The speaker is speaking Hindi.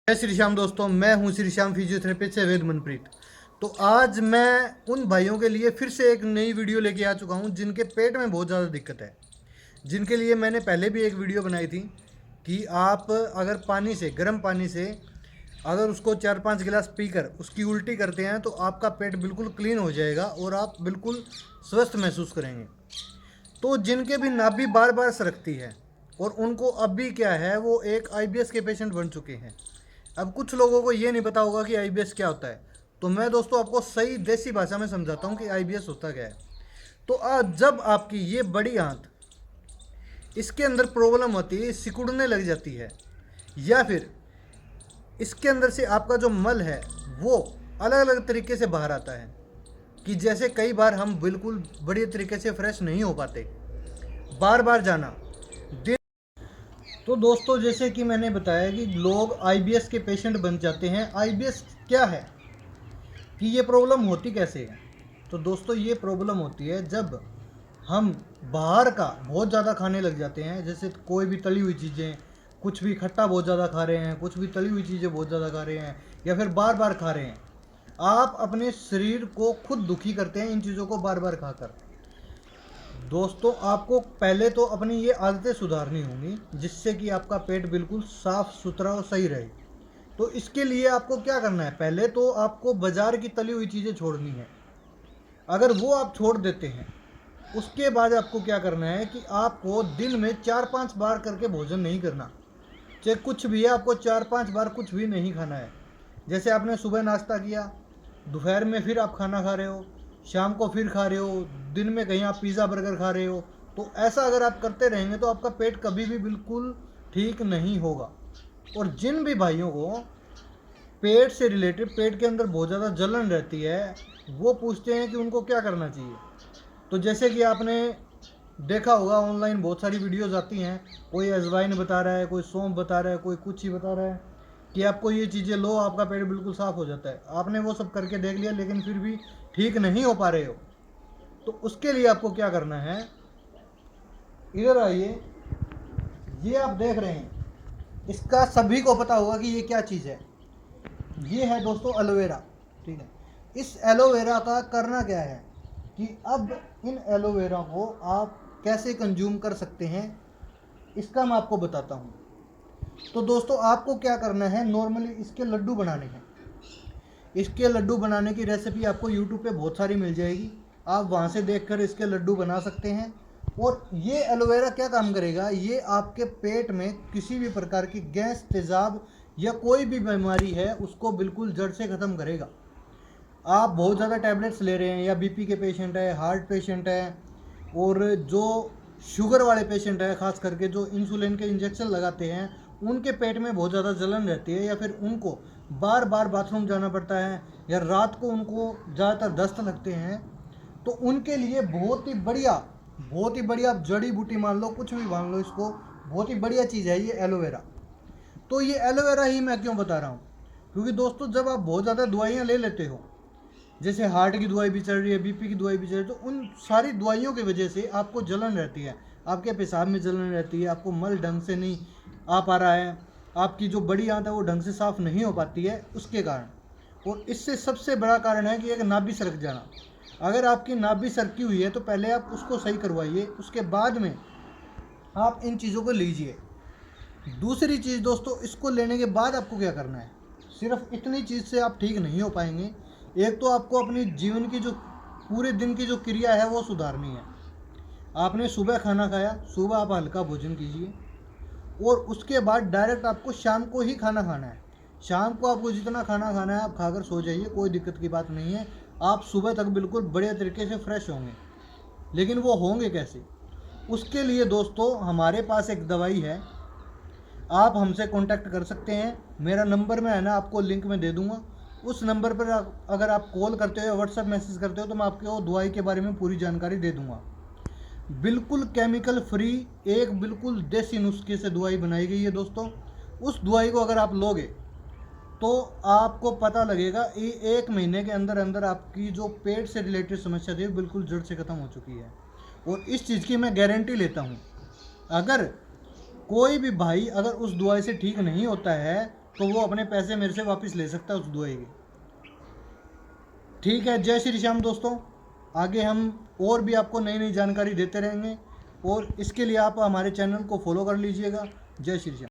जय श्री श्याम दोस्तों, मैं हूं श्री श्याम फिजियोथेरेपिस्ट से वेद मनप्रीत। तो आज मैं उन भाइयों के लिए फिर से एक नई वीडियो लेके आ चुका हूं जिनके पेट में बहुत ज़्यादा दिक्कत है। जिनके लिए मैंने पहले भी एक वीडियो बनाई थी कि आप अगर पानी से, गर्म पानी से अगर उसको 4-5 गिलास पीकर उसकी उल्टी करते हैं तो आपका पेट बिल्कुल क्लीन हो जाएगा और आप बिल्कुल स्वस्थ महसूस करेंगे। तो जिनके भी नाभि बार बार सरकती है और उनको अब भी क्या है, वो एक आईबीएस के पेशेंट बन चुके हैं। अब कुछ लोगों को ये नहीं पता होगा कि आईबीएस क्या होता है, तो मैं दोस्तों आपको सही देसी भाषा में समझाता हूँ कि आईबीएस होता क्या है। तो जब आपकी ये बड़ी आंत, इसके अंदर प्रॉब्लम होती है, सिकुड़ने लग जाती है, या फिर इसके अंदर से आपका जो मल है वो अलग अलग तरीके से बाहर आता है, कि जैसे कई बार हम बिल्कुल बढ़िया तरीके से फ्रेश नहीं हो पाते, बार बार जाना। तो दोस्तों, जैसे कि मैंने बताया कि लोग आईबीएस के पेशेंट बन जाते हैं। आईबीएस क्या है, कि ये प्रॉब्लम होती कैसे है? तो दोस्तों, ये प्रॉब्लम होती है जब हम बाहर का बहुत ज़्यादा खाने लग जाते हैं। जैसे कोई भी तली हुई चीज़ें, कुछ भी खट्टा बहुत ज़्यादा खा रहे हैं, कुछ भी तली हुई चीज़ें बहुत ज़्यादा खा रहे हैं, या फिर बार बार खा रहे हैं। आप अपने शरीर को खुद दुखी करते हैं इन चीज़ों को बार बार खाकर। दोस्तों, आपको पहले तो अपनी ये आदतें सुधारनी होंगी जिससे कि आपका पेट बिल्कुल साफ़ सुथरा और सही रहे। तो इसके लिए आपको क्या करना है, पहले तो आपको बाज़ार की तली हुई चीज़ें छोड़नी है। अगर वो आप छोड़ देते हैं, उसके बाद आपको क्या करना है कि आपको दिन में 4-5 बार करके भोजन नहीं करना। चाहे कुछ भी है, आपको 4-5 बार कुछ भी नहीं खाना है। जैसे आपने सुबह नाश्ता किया, दोपहर में फिर आप खाना खा रहे हो, शाम को फिर खा रहे हो, दिन में कहीं आप पिज़्ज़ा बर्गर खा रहे हो। तो ऐसा अगर आप करते रहेंगे तो आपका पेट कभी भी बिल्कुल ठीक नहीं होगा। और जिन भी भाइयों को पेट से रिलेटेड, पेट के अंदर बहुत ज़्यादा जलन रहती है, वो पूछते हैं कि उनको क्या करना चाहिए। तो जैसे कि आपने देखा होगा, ऑनलाइन बहुत सारी वीडियोज़ आती हैं। कोई अजवाइन बता रहा है, कोई सौंफ बता रहा है, कोई कुछ ही बता रहा है कि आपको ये चीज़ें लो, आपका पेट बिल्कुल साफ़ हो जाता है। आपने वो सब करके देख लिया, लेकिन फिर भी ठीक नहीं हो पा रहे हो। तो उसके लिए आपको क्या करना है, इधर आइए। ये आप देख रहे हैं, इसका सभी को पता होगा कि ये क्या चीज़ है। ये है दोस्तों एलोवेरा, ठीक है। इस एलोवेरा का करना क्या है कि अब इन एलोवेरा को आप कैसे कंज्यूम कर सकते हैं, इसका मैं आपको बताता हूँ। तो दोस्तों, आपको क्या करना है, नॉर्मली इसके लड्डू बनाने हैं। इसके लड्डू बनाने की रेसिपी आपको यूट्यूब पे बहुत सारी मिल जाएगी, आप वहाँ से देखकर इसके लड्डू बना सकते हैं। और ये एलोवेरा क्या काम करेगा, ये आपके पेट में किसी भी प्रकार की गैस, तेज़ाब या कोई भी बीमारी है उसको बिल्कुल जड़ से ख़त्म करेगा। आप बहुत ज़्यादा टैबलेट्स ले रहे हैं, या बीपी के पेशेंट है, हार्ट पेशेंट है, और जो शुगर वाले पेशेंट है, ख़ास करके जो इंसुलिन के इंजेक्शन लगाते हैं, उनके पेट में बहुत ज़्यादा जलन रहती है, या फिर उनको बार बार बाथरूम जाना पड़ता है, या रात को उनको ज़्यादातर दस्त लगते हैं, तो उनके लिए बहुत ही बढ़िया आप जड़ी बूटी मान लो, कुछ भी मान लो, इसको बहुत ही बढ़िया चीज़ है ये एलोवेरा। तो ये एलोवेरा ही मैं क्यों बता रहा हूँ, क्योंकि दोस्तों, जब आप बहुत ज़्यादा दवाइयाँ ले लेते हो, जैसे हार्ट की दवाई भी चल रही है, बीपी की दवाई भी चल रही है, तो उन सारी दवाइयों की वजह से आपको जलन रहती है, आपके पेशाब में जलन रहती है, आपको मल ढंग से नहीं आ पा रहा है, आपकी जो बड़ी आंत है वो ढंग से साफ़ नहीं हो पाती है उसके कारण। और इससे सबसे बड़ा कारण है कि एक नाभि सरक जाना। अगर आपकी नाभि सरकी हुई है तो पहले आप उसको सही करवाइए, उसके बाद में आप इन चीज़ों को लीजिए। दूसरी चीज़ दोस्तों, इसको लेने के बाद आपको क्या करना है, सिर्फ इतनी चीज़ से आप ठीक नहीं हो पाएंगे। एक तो आपको अपनी जीवन की जो पूरे दिन की जो क्रिया है वो सुधारनी है। आपने सुबह खाना खाया, सुबह आप हल्का भोजन कीजिए, और उसके बाद डायरेक्ट आपको शाम को ही खाना खाना है। शाम को आपको जितना खाना खाना है आप खाकर सो जाइए, कोई दिक्कत की बात नहीं है। आप सुबह तक बिल्कुल बढ़िया तरीके से फ्रेश होंगे। लेकिन वो होंगे कैसे, उसके लिए दोस्तों हमारे पास एक दवाई है। आप हमसे कांटेक्ट कर सकते हैं, मेरा नंबर में है ना, आपको लिंक में दे दूंगा। उस नंबर पर अगर आप कॉल करते हो या व्हाट्सएप मैसेज करते हो तो मैं आपको दवाई के बारे में पूरी जानकारी दे दूंगा। बिल्कुल केमिकल फ्री, एक बिल्कुल देसी नुस्खे से दवाई बनाई गई है दोस्तों। उस दवाई को अगर आप लोगे तो आपको पता लगेगा, 1 महीने के अंदर अंदर आपकी जो पेट से रिलेटेड समस्या थी बिल्कुल जड़ से ख़त्म हो चुकी है। और इस चीज़ की मैं गारंटी लेता हूँ। अगर कोई भी भाई अगर उस दवाई से ठीक नहीं होता है तो वो अपने पैसे मेरे से वापस ले सकता है उस दवाई के। ठीक है, जय श्री श्याम दोस्तों। आगे हम और भी आपको नई नई जानकारी देते रहेंगे, और इसके लिए आप हमारे चैनल को फॉलो कर लीजिएगा। जय श्री श्याम।